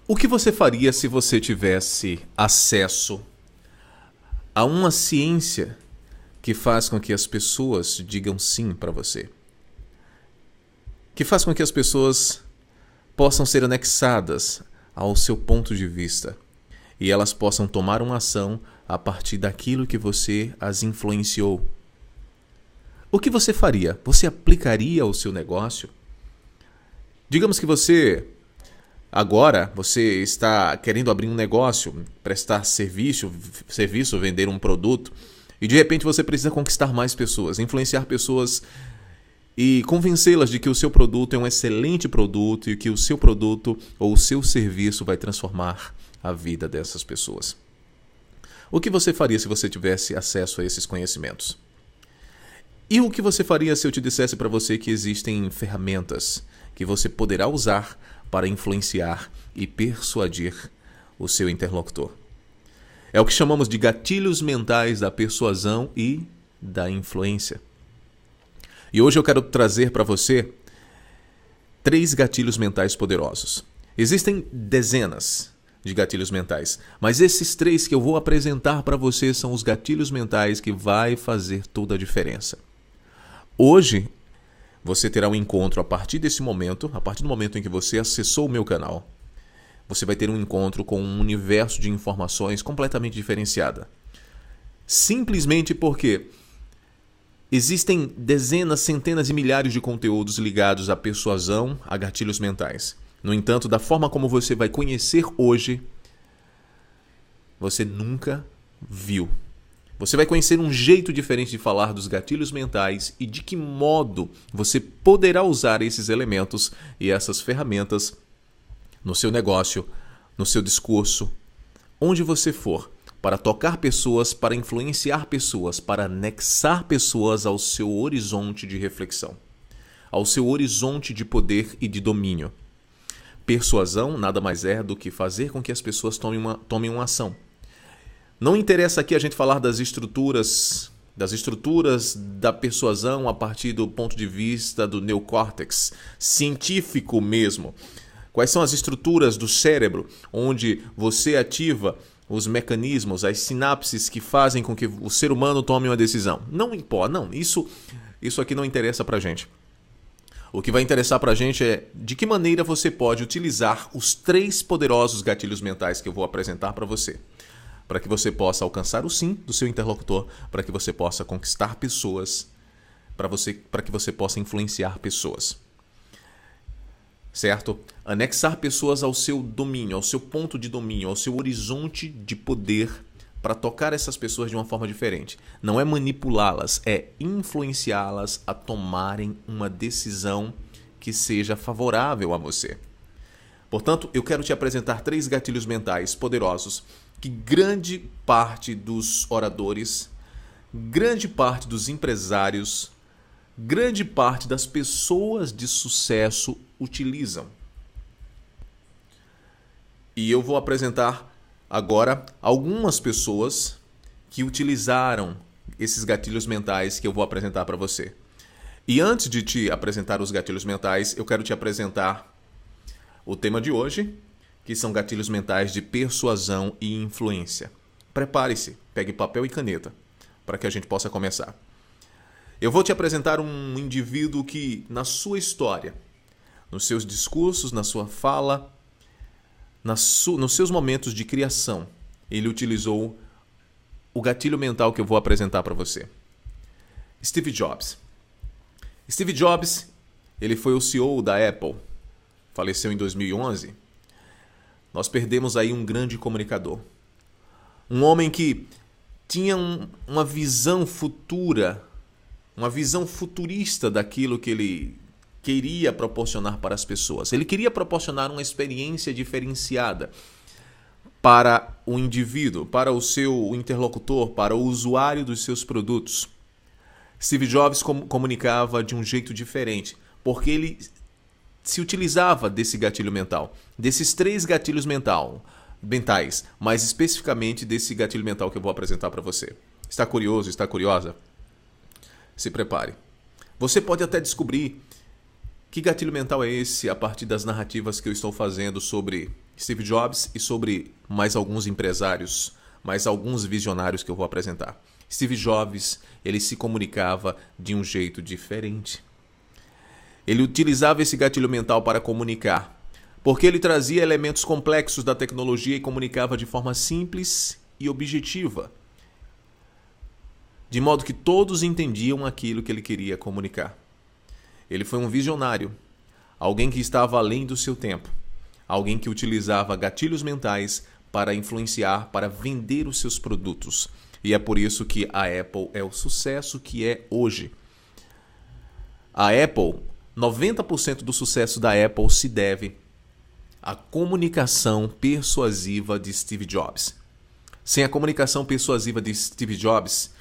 O que você faria se você tivesse acesso a uma ciência que faz com que as pessoas digam sim para você? Que faz com que as pessoas possam ser anexadas ao seu ponto de vista e elas possam tomar uma ação a partir daquilo que você as influenciou. O que você faria? Você aplicaria ao seu negócio? Digamos que você está querendo abrir um negócio, prestar serviço, vender um produto, e de repente você precisa conquistar mais pessoas, influenciar pessoas e convencê-las de que o seu produto é um excelente produto e que o seu produto ou o seu serviço vai transformar a vida dessas pessoas. O que você faria se você tivesse acesso a esses conhecimentos? E o que você faria se eu te dissesse para você que existem ferramentas que você poderá usar para influenciar e persuadir o seu interlocutor? É o que chamamos de gatilhos mentais da persuasão e da influência. E hoje eu quero trazer para você 3 gatilhos mentais poderosos. Existem dezenas de gatilhos mentais, mas esses 3 que eu vou apresentar para você são os gatilhos mentais que vai fazer toda a diferença. Hoje, você terá um encontro a partir desse momento, a partir do momento em que você acessou o meu canal. Você vai ter um encontro com um universo de informações completamente diferenciada. Simplesmente porque existem dezenas, centenas e milhares de conteúdos ligados à persuasão, a gatilhos mentais. No entanto, da forma como você vai conhecer hoje, você nunca viu. Você vai conhecer um jeito diferente de falar dos gatilhos mentais e de que modo você poderá usar esses elementos e essas ferramentas no seu negócio, no seu discurso, onde você for, para tocar pessoas, para influenciar pessoas, para anexar pessoas ao seu horizonte de reflexão, ao seu horizonte de poder e de domínio. Persuasão nada mais é do que fazer com que as pessoas tomem uma ação. Não interessa aqui a gente falar das estruturas da persuasão a partir do ponto de vista do neocórtex, científico mesmo. Quais são as estruturas do cérebro onde você ativa os mecanismos, as sinapses que fazem com que o ser humano tome uma decisão? Não importa, não, isso aqui não interessa pra gente. O que vai interessar pra gente é de que maneira você pode utilizar os 3 poderosos gatilhos mentais que eu vou apresentar para você. Para que você possa alcançar o sim do seu interlocutor, para que você possa conquistar pessoas, para que você possa influenciar pessoas. Certo? Anexar pessoas ao seu domínio, ao seu ponto de domínio, ao seu horizonte de poder, para tocar essas pessoas de uma forma diferente. Não é manipulá-las, é influenciá-las a tomarem uma decisão que seja favorável a você. Portanto, eu quero te apresentar 3 gatilhos mentais poderosos que grande parte dos oradores, grande parte dos empresários, grande parte das pessoas de sucesso utilizam. E eu vou apresentar agora algumas pessoas que utilizaram esses gatilhos mentais que eu vou apresentar para você. E antes de te apresentar os gatilhos mentais, eu quero te apresentar o tema de hoje, que são gatilhos mentais de persuasão e influência. Prepare-se, pegue papel e caneta, para que a gente possa começar. Eu vou te apresentar um indivíduo que, na sua história, nos seus discursos, na sua fala, nos seus momentos de criação, ele utilizou o gatilho mental que eu vou apresentar para você. Steve Jobs. Steve Jobs, ele foi o CEO da Apple, faleceu em 2011. Nós perdemos aí um grande comunicador. Um homem que tinha uma visão futura, uma visão futurista daquilo que ele queria proporcionar para as pessoas. Ele queria proporcionar uma experiência diferenciada para o indivíduo, para o seu interlocutor, para o usuário dos seus produtos. Steve Jobs comunicava de um jeito diferente, porque ele se utilizava desse gatilho mental, desses 3 gatilhos mentais, mais especificamente desse gatilho mental que eu vou apresentar para você. Está curioso? Está curiosa? Se prepare. Você pode até descobrir que gatilho mental é esse a partir das narrativas que eu estou fazendo sobre Steve Jobs e sobre mais alguns empresários, mais alguns visionários que eu vou apresentar. Steve Jobs, ele se comunicava de um jeito diferente. Ele utilizava esse gatilho mental para comunicar, porque ele trazia elementos complexos da tecnologia e comunicava de forma simples e objetiva, de modo que todos entendiam aquilo que ele queria comunicar. Ele foi um visionário, alguém que estava além do seu tempo, alguém que utilizava gatilhos mentais para influenciar, para vender os seus produtos. E é por isso que a Apple é o sucesso que é hoje. A Apple, 90% do sucesso da Apple se deve à comunicação persuasiva de Steve Jobs. Sem a comunicação persuasiva de Steve Jobs,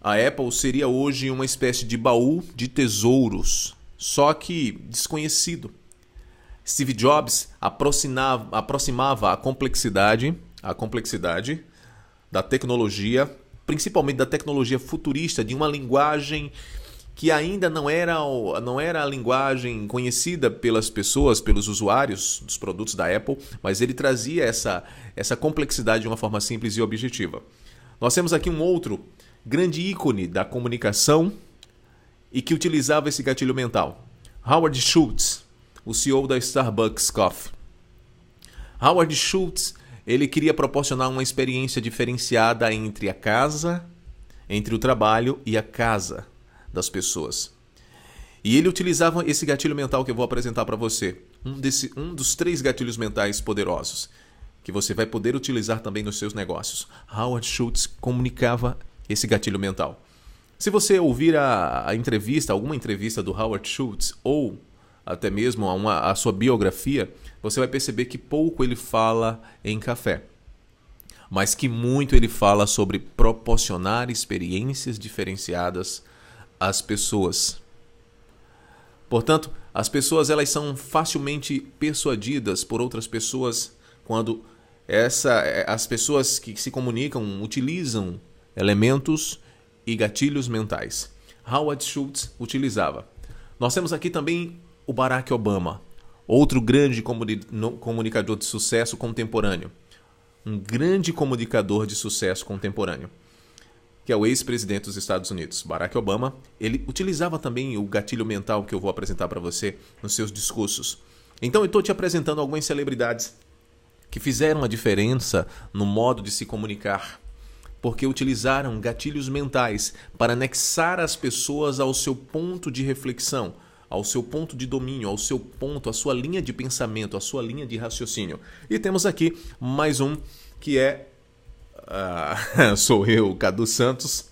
a Apple seria hoje uma espécie de baú de tesouros, só que desconhecido. Steve Jobs aproximava a complexidade da tecnologia, principalmente da tecnologia futurista, de uma linguagem que ainda não era a linguagem conhecida pelas pessoas, pelos usuários dos produtos da Apple, mas ele trazia essa complexidade de uma forma simples e objetiva. Nós temos aqui um outro grande ícone da comunicação e que utilizava esse gatilho mental. Howard Schultz, o CEO da Starbucks Coffee. Howard Schultz, ele queria proporcionar uma experiência diferenciada entre a casa, entre o trabalho e a casa das pessoas. E ele utilizava esse gatilho mental que eu vou apresentar para você. Um dos 3 gatilhos mentais poderosos que você vai poder utilizar também nos seus negócios. Howard Schultz comunicava esse gatilho mental. Se você ouvir alguma entrevista do Howard Schultz ou até mesmo a sua biografia, você vai perceber que pouco ele fala em café, mas que muito ele fala sobre proporcionar experiências diferenciadas às pessoas. Portanto, as pessoas elas são facilmente persuadidas por outras pessoas quando as pessoas que se comunicam utilizam elementos e gatilhos mentais. Howard Schultz utilizava. Nós temos aqui também o Barack Obama, outro grande comunicador de sucesso contemporâneo. Um grande comunicador de sucesso contemporâneo, que é o ex-presidente dos Estados Unidos. Barack Obama, ele utilizava também o gatilho mental que eu vou apresentar para você nos seus discursos. Então eu estou te apresentando algumas celebridades que fizeram a diferença no modo de se comunicar, porque utilizaram gatilhos mentais para anexar as pessoas ao seu ponto de reflexão, ao seu ponto de domínio, ao seu ponto, à sua linha de pensamento, à sua linha de raciocínio. E temos aqui mais um que sou eu, Cadu Santos,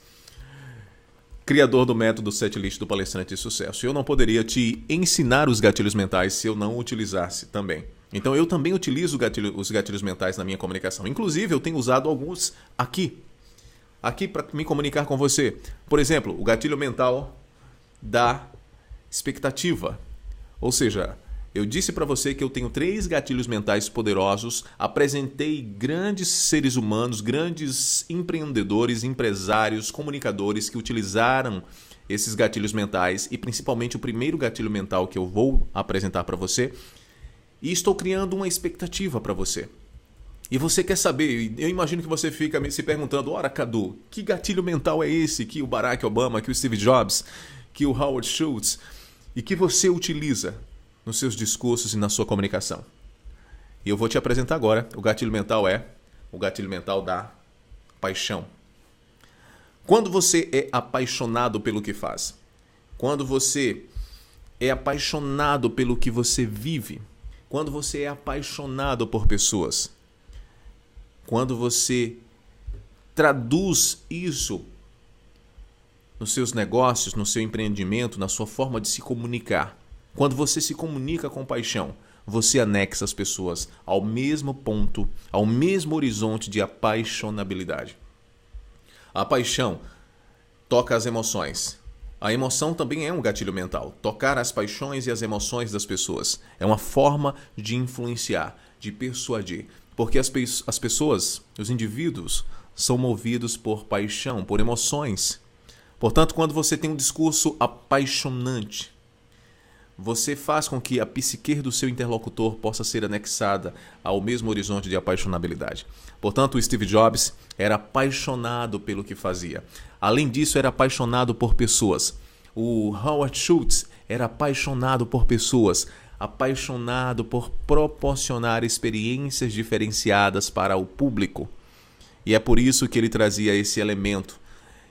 criador do método Setlist do Palestrante de Sucesso. Eu não poderia te ensinar os gatilhos mentais se eu não utilizasse também. Então eu também utilizo os gatilhos mentais na minha comunicação. Inclusive eu tenho usado alguns aqui para me comunicar com você. Por exemplo, o gatilho mental da expectativa. Ou seja, eu disse para você que eu tenho 3 gatilhos mentais poderosos, apresentei grandes seres humanos, grandes empreendedores, empresários, comunicadores que utilizaram esses gatilhos mentais e principalmente o primeiro gatilho mental que eu vou apresentar para você, e estou criando uma expectativa para você. E você quer saber, eu imagino que você fica se perguntando, ora Cadu, que gatilho mental é esse que o Barack Obama, que o Steve Jobs, que o Howard Schultz, e que você utiliza nos seus discursos e na sua comunicação? E eu vou te apresentar agora. O gatilho mental é o gatilho mental da paixão. Quando você é apaixonado pelo que faz, quando você é apaixonado pelo que você vive, quando você é apaixonado por pessoas, quando você traduz isso nos seus negócios, no seu empreendimento, na sua forma de se comunicar, quando você se comunica com paixão, você anexa as pessoas ao mesmo ponto, ao mesmo horizonte de apaixonabilidade. A paixão toca as emoções. A emoção também é um gatilho mental. Tocar as paixões e as emoções das pessoas é uma forma de influenciar, de persuadir. Porque as pessoas, os indivíduos, são movidos por paixão, por emoções. Portanto, quando você tem um discurso apaixonante, você faz com que a psique do seu interlocutor possa ser anexada ao mesmo horizonte de apaixonabilidade. Portanto, o Steve Jobs era apaixonado pelo que fazia. Além disso, era apaixonado por pessoas. O Howard Schultz era apaixonado por pessoas, apaixonado por proporcionar experiências diferenciadas para o público. E é por isso que ele trazia esse elemento.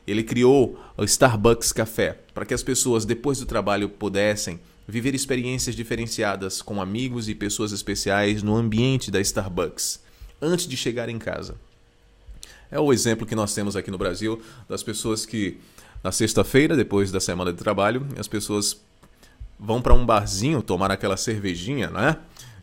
Ele criou o Starbucks Café, para que as pessoas, depois do trabalho, pudessem viver experiências diferenciadas com amigos e pessoas especiais no ambiente da Starbucks, antes de chegar em casa. É o exemplo que nós temos aqui no Brasil, das pessoas que, na sexta-feira, depois da semana de trabalho, as pessoas vão para um barzinho tomar aquela cervejinha, né?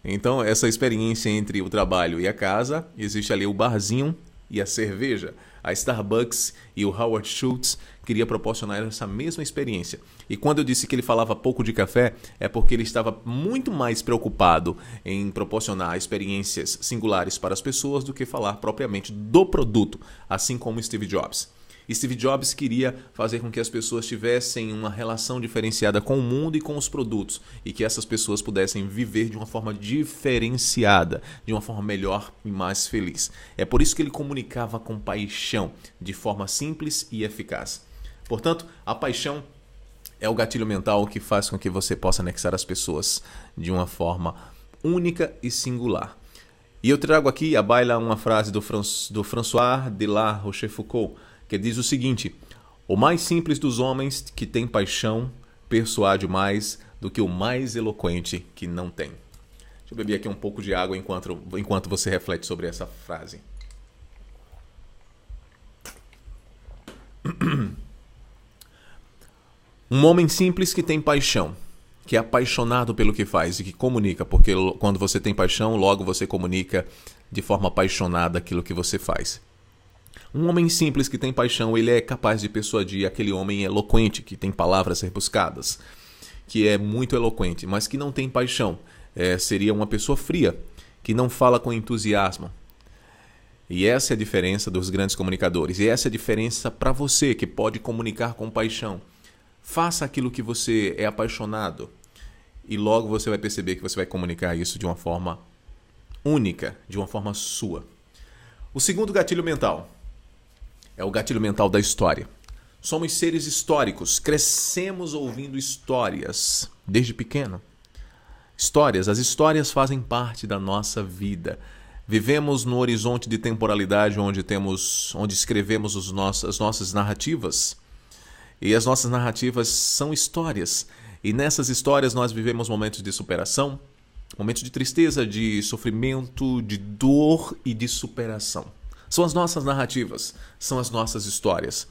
Então, essa experiência entre o trabalho e a casa, existe ali o barzinho e a cerveja. A Starbucks e o Howard Schultz queria proporcionar essa mesma experiência. E quando eu disse que ele falava pouco de café, é porque ele estava muito mais preocupado em proporcionar experiências singulares para as pessoas do que falar propriamente do produto, assim como Steve Jobs. Steve Jobs queria fazer com que as pessoas tivessem uma relação diferenciada com o mundo e com os produtos, e que essas pessoas pudessem viver de uma forma diferenciada, de uma forma melhor e mais feliz. É por isso que ele comunicava com paixão, de forma simples e eficaz. Portanto, a paixão é o gatilho mental que faz com que você possa anexar as pessoas de uma forma única e singular. E eu trago aqui à baila uma frase do François de La Rochefoucauld, que diz o seguinte: o mais simples dos homens que tem paixão persuade mais do que o mais eloquente que não tem. Deixa eu beber aqui um pouco de água enquanto você reflete sobre essa frase. Um homem simples que tem paixão, que é apaixonado pelo que faz e que comunica, porque quando você tem paixão, logo você comunica de forma apaixonada aquilo que você faz. Um homem simples que tem paixão, ele é capaz de persuadir aquele homem eloquente, que tem palavras rebuscadas, que é muito eloquente, mas que não tem paixão. Seria uma pessoa fria, que não fala com entusiasmo. E essa é a diferença dos grandes comunicadores. E essa é a diferença para você, que pode comunicar com paixão. Faça aquilo que você é apaixonado. E logo você vai perceber que você vai comunicar isso de uma forma única, de uma forma sua. O segundo gatilho mental é o gatilho mental da história. Somos seres históricos, crescemos ouvindo histórias desde pequeno. As histórias fazem parte da nossa vida. Vivemos no horizonte de temporalidade onde escrevemos as nossas narrativas. E as nossas narrativas são histórias. E nessas histórias nós vivemos momentos de superação, momentos de tristeza, de sofrimento, de dor e de superação. São as nossas narrativas, são as nossas histórias.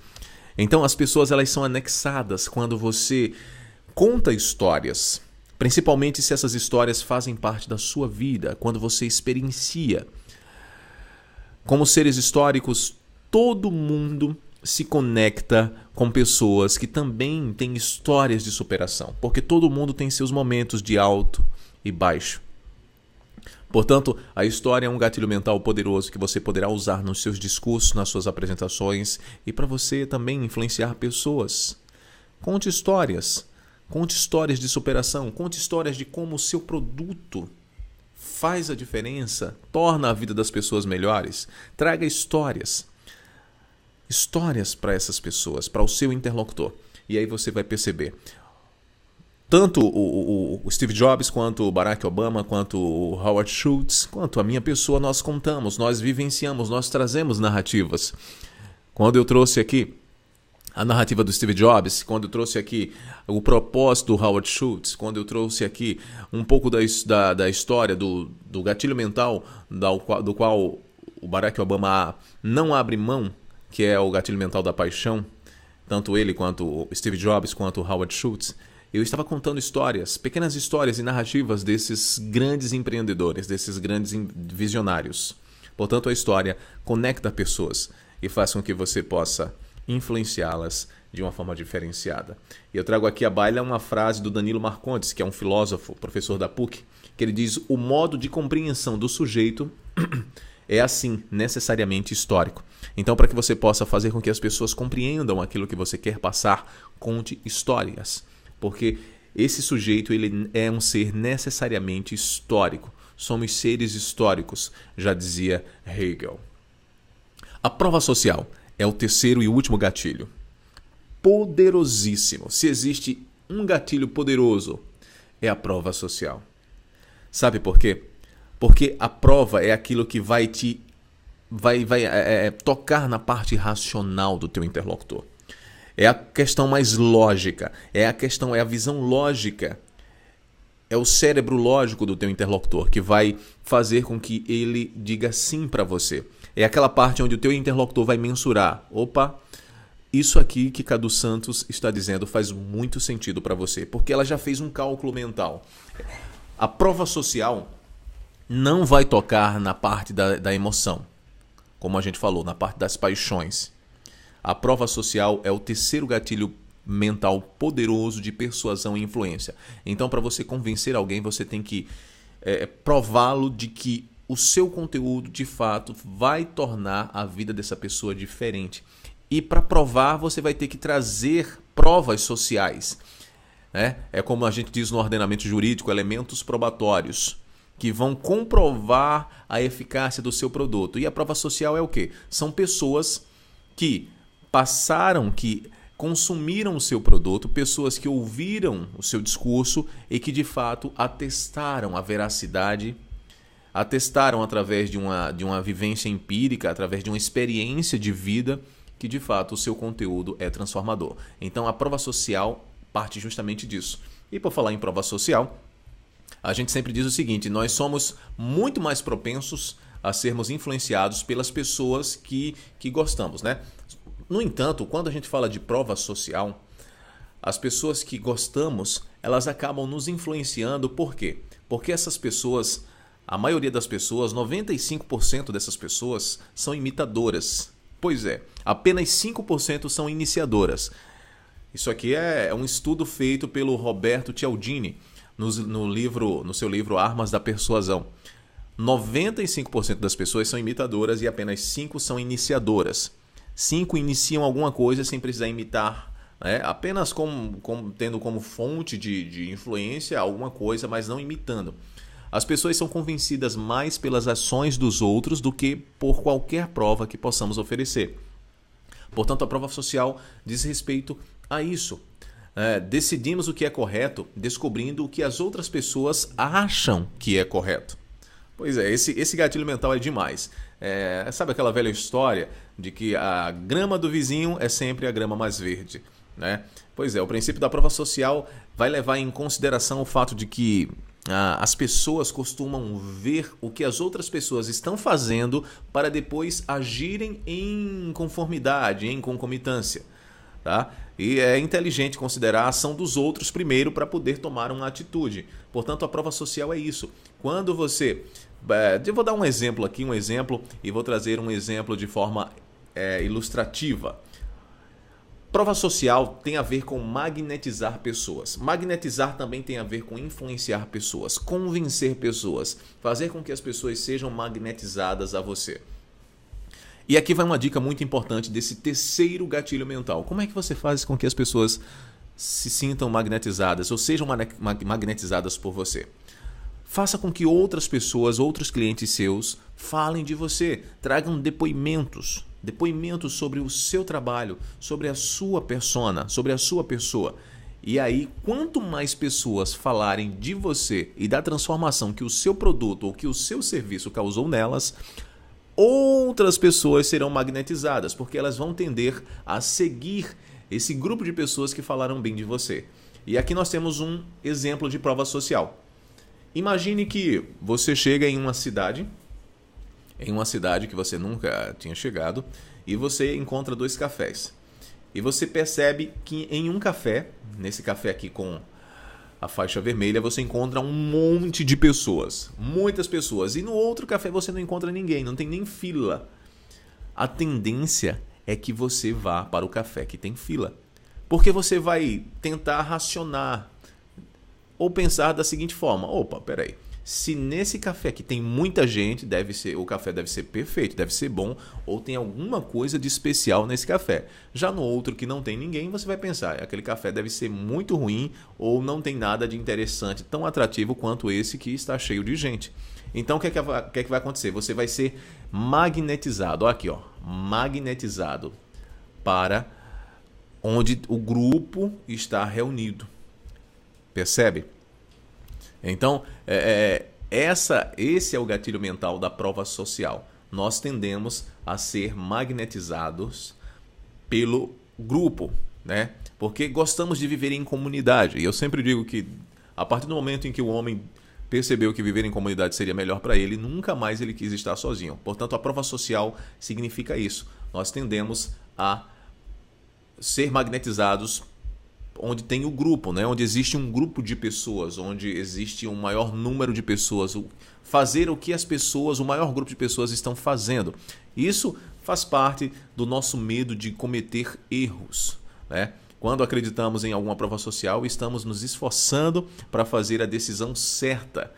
Então as pessoas elas são anexadas quando você conta histórias, principalmente se essas histórias fazem parte da sua vida, quando você experiencia. Como seres históricos, todo mundo se conecta com pessoas que também têm histórias de superação, porque todo mundo tem seus momentos de alto e baixo. Portanto, a história é um gatilho mental poderoso que você poderá usar nos seus discursos, nas suas apresentações e para você também influenciar pessoas. Conte histórias de superação, conte histórias de como o seu produto faz a diferença, torna a vida das pessoas melhores. Traga histórias para essas pessoas, para o seu interlocutor. E aí você vai perceber. Tanto o Steve Jobs, quanto o Barack Obama, quanto o Howard Schultz, quanto a minha pessoa, nós contamos, nós vivenciamos, nós trazemos narrativas. Quando eu trouxe aqui a narrativa do Steve Jobs, quando eu trouxe aqui o propósito do Howard Schultz, quando eu trouxe aqui um pouco da história do gatilho mental do qual o Barack Obama não abre mão, que é o gatilho mental da paixão, tanto ele quanto o Steve Jobs, quanto o Howard Schultz, eu estava contando histórias, pequenas histórias e narrativas desses grandes empreendedores, desses grandes visionários. Portanto, a história conecta pessoas e faz com que você possa influenciá-las de uma forma diferenciada. E eu trago aqui à baila uma frase do Danilo Marcondes, que é um filósofo, professor da PUC, que ele diz: o modo de compreensão do sujeito é assim, necessariamente histórico. Então, para que você possa fazer com que as pessoas compreendam aquilo que você quer passar, conte histórias. Porque esse sujeito ele é um ser necessariamente histórico. Somos seres históricos, já dizia Hegel. A prova social é o terceiro e último gatilho. Poderosíssimo. Se existe um gatilho poderoso, é a prova social. Sabe por quê? Porque a prova é aquilo que vai te tocar na parte racional do teu interlocutor. É a questão mais lógica, é a visão lógica, é o cérebro lógico do teu interlocutor que vai fazer com que ele diga sim para você. É aquela parte onde o teu interlocutor vai mensurar. Opa, isso aqui que Cadu Santos está dizendo faz muito sentido para você, porque ela já fez um cálculo mental. A prova social não vai tocar na parte da emoção, como a gente falou, na parte das paixões. A prova social é o terceiro gatilho mental poderoso de persuasão e influência. Então, para você convencer alguém, você tem que prová-lo de que o seu conteúdo, de fato, vai tornar a vida dessa pessoa diferente. E para provar, você vai ter que trazer provas sociais. É como a gente diz no ordenamento jurídico, elementos probatórios, que vão comprovar a eficácia do seu produto. E a prova social é o quê? São pessoas que que consumiram o seu produto, pessoas que ouviram o seu discurso e que de fato atestaram a veracidade, atestaram através de uma vivência empírica, através de uma experiência de vida, que de fato o seu conteúdo é transformador. Então a prova social parte justamente disso. E por falar em prova social, a gente sempre diz o seguinte: nós somos muito mais propensos a sermos influenciados pelas pessoas que gostamos, né? No entanto, quando a gente fala de prova social, as pessoas que gostamos, elas acabam nos influenciando. Por quê? Porque essas pessoas, a maioria das pessoas, 95% dessas pessoas são imitadoras. Pois é, apenas 5% são iniciadoras. Isso aqui é um estudo feito pelo Roberto Cialdini no seu livro Armas da Persuasão. 95% das pessoas são imitadoras e apenas 5% são iniciadoras. 5 iniciam alguma coisa sem precisar imitar, né? Apenas tendo como fonte de influência alguma coisa, mas não imitando. As pessoas são convencidas mais pelas ações dos outros do que por qualquer prova que possamos oferecer. Portanto, a prova social diz respeito a isso. Decidimos o que é correto, descobrindo o que as outras pessoas acham que é correto. Pois é, esse gatilho mental é demais. Sabe aquela velha história de que a grama do vizinho é sempre a grama mais verde, né? Pois é, o princípio da prova social vai levar em consideração o fato de que as pessoas costumam ver o que as outras pessoas estão fazendo para depois agirem em conformidade, em concomitância, tá? E é inteligente considerar a ação dos outros primeiro para poder tomar uma atitude. Portanto, a prova social é isso. Quando você... eu vou dar um exemplo, e vou trazer um exemplo de forma ilustrativa. Prova social tem a ver com magnetizar pessoas. Magnetizar também tem a ver com influenciar pessoas, convencer pessoas, fazer com que as pessoas sejam magnetizadas a você. E aqui vai uma dica muito importante desse terceiro gatilho mental. Como é que você faz com que as pessoas se sintam magnetizadas ou sejam magnetizadas por você? Faça com que outras pessoas, outros clientes seus, falem de você, tragam depoimentos sobre o seu trabalho, sobre a sua persona, sobre a sua pessoa. E aí, quanto mais pessoas falarem de você e da transformação que o seu produto ou que o seu serviço causou nelas, outras pessoas serão magnetizadas, porque elas vão tender a seguir esse grupo de pessoas que falaram bem de você. E aqui nós temos um exemplo de prova social. Imagine que você chega em uma cidade que você nunca tinha chegado, e você encontra 2 cafés. E você percebe que em um café, nesse café aqui com a faixa vermelha, você encontra um monte de pessoas, muitas pessoas. E no outro café você não encontra ninguém, não tem nem fila. A tendência é que você vá para o café que tem fila, porque você vai tentar racionar ou pensar da seguinte forma: opa, peraí, se nesse café aqui tem muita gente, o café deve ser perfeito, deve ser bom, ou tem alguma coisa de especial nesse café. Já no outro que não tem ninguém, você vai pensar, aquele café deve ser muito ruim ou não tem nada de interessante, tão atrativo quanto esse que está cheio de gente. Então o que é que vai acontecer? Você vai ser magnetizado, aqui ó, magnetizado para onde o grupo está reunido. Percebe? Então, esse é o gatilho mental da prova social. Nós tendemos a ser magnetizados pelo grupo, né? Porque gostamos de viver em comunidade. E eu sempre digo que a partir do momento em que o homem percebeu que viver em comunidade seria melhor para ele, nunca mais ele quis estar sozinho. Portanto, a prova social significa isso. Nós tendemos a ser magnetizados onde tem o grupo, né? Onde existe um grupo de pessoas, onde existe um maior número de pessoas, fazer o que as pessoas, o maior grupo de pessoas estão fazendo. Isso faz parte do nosso medo de cometer erros, né? Quando acreditamos em alguma prova social, estamos nos esforçando para fazer a decisão certa.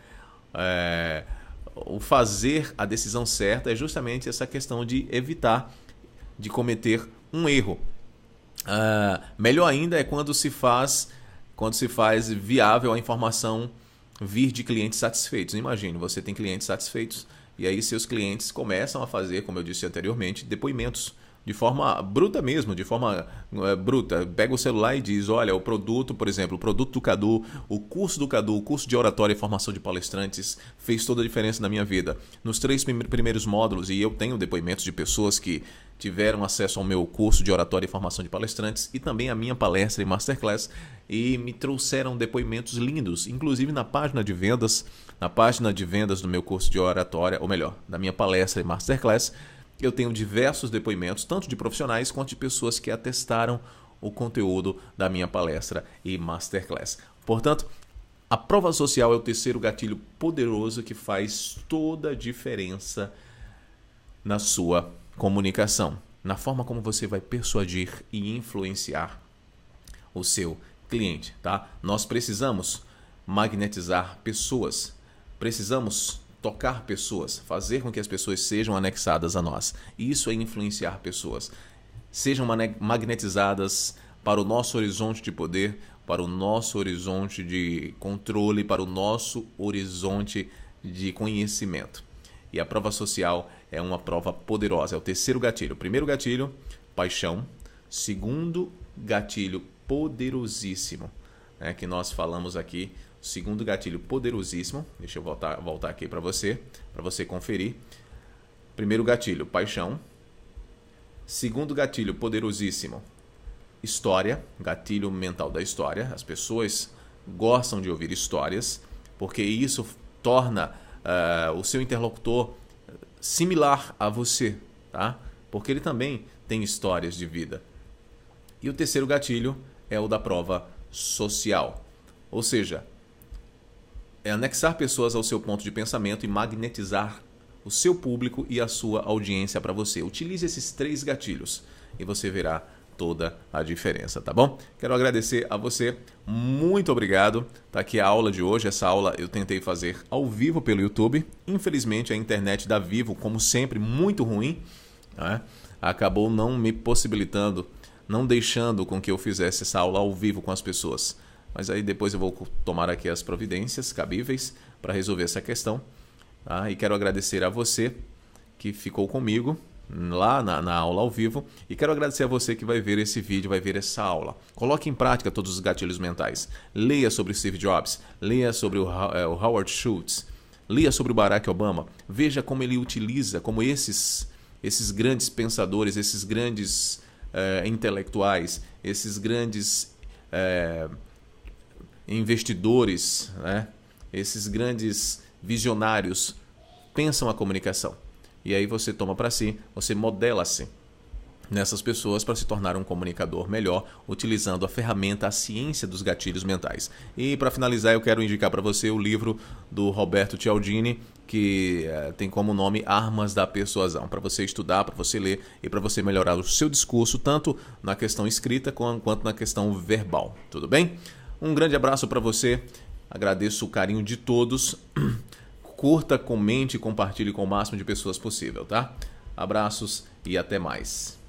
O fazer a decisão certa é justamente essa questão de evitar de cometer um erro. Melhor ainda é quando se faz viável a informação vir de clientes satisfeitos. Imagine, você tem clientes satisfeitos e aí seus clientes começam a fazer, como eu disse anteriormente, depoimentos de forma bruta mesmo, de forma bruta. Pega o celular e diz, olha, o produto, por exemplo, o produto do Cadu, o curso do Cadu, o curso de oratória e formação de palestrantes fez toda a diferença na minha vida. Nos 3 primeiros módulos, e eu tenho depoimentos de pessoas que tiveram acesso ao meu curso de oratória e formação de palestrantes e também a minha palestra e masterclass e me trouxeram depoimentos lindos, inclusive na página de vendas do meu curso de oratória, ou melhor, da minha palestra e masterclass. Eu tenho diversos depoimentos, tanto de profissionais quanto de pessoas que atestaram o conteúdo da minha palestra e masterclass. Portanto, a prova social é o terceiro gatilho poderoso que faz toda a diferença na sua comunicação, na forma como você vai persuadir e influenciar o seu cliente, tá? Nós precisamos magnetizar pessoas, precisamos tocar pessoas, fazer com que as pessoas sejam anexadas a nós. Isso é influenciar pessoas. Sejam magnetizadas para o nosso horizonte de poder, para o nosso horizonte de controle, para o nosso horizonte de conhecimento. E a prova social é uma prova poderosa. É o terceiro gatilho. Primeiro gatilho, paixão. Segundo gatilho, poderosíssimo, né, que nós falamos aqui. Segundo gatilho poderosíssimo, deixa eu voltar aqui para você conferir. Primeiro gatilho, paixão. Segundo gatilho poderosíssimo, história, gatilho mental da história. As pessoas gostam de ouvir histórias, porque isso torna o seu interlocutor similar a você, tá? Porque ele também tem histórias de vida. E o terceiro gatilho é o da prova social, ou seja, é anexar pessoas ao seu ponto de pensamento e magnetizar o seu público e a sua audiência para você. Utilize esses 3 gatilhos e você verá toda a diferença, tá bom? Quero agradecer a você, muito obrigado. Tá aqui a aula de hoje. Essa aula eu tentei fazer ao vivo pelo YouTube. Infelizmente a internet da Vivo, como sempre, muito ruim, né? Acabou não me possibilitando, não deixando com que eu fizesse essa aula ao vivo com as pessoas. Mas aí depois eu vou tomar aqui as providências cabíveis para resolver essa questão. Tá? E quero agradecer a você que ficou comigo lá na aula ao vivo. E quero agradecer a você que vai ver esse vídeo, vai ver essa aula. Coloque em prática todos os gatilhos mentais. Leia sobre Steve Jobs, leia sobre o Howard Schultz, leia sobre o Barack Obama. Veja como ele utiliza, como esses grandes pensadores, esses grandes intelectuais, esses grandes investidores, né? Esses grandes visionários pensam a comunicação. E aí você toma para si, você modela-se nessas pessoas para se tornar um comunicador melhor, utilizando a ferramenta, a ciência dos gatilhos mentais. E para finalizar, eu quero indicar para você o livro do Roberto Cialdini, que tem como nome Armas da Persuasão, para você estudar, para você ler e para você melhorar o seu discurso, tanto na questão escrita quanto na questão verbal. Tudo bem? Um grande abraço para você, agradeço o carinho de todos. curta, comente e compartilhe com o máximo de pessoas possível, tá? Abraços e até mais.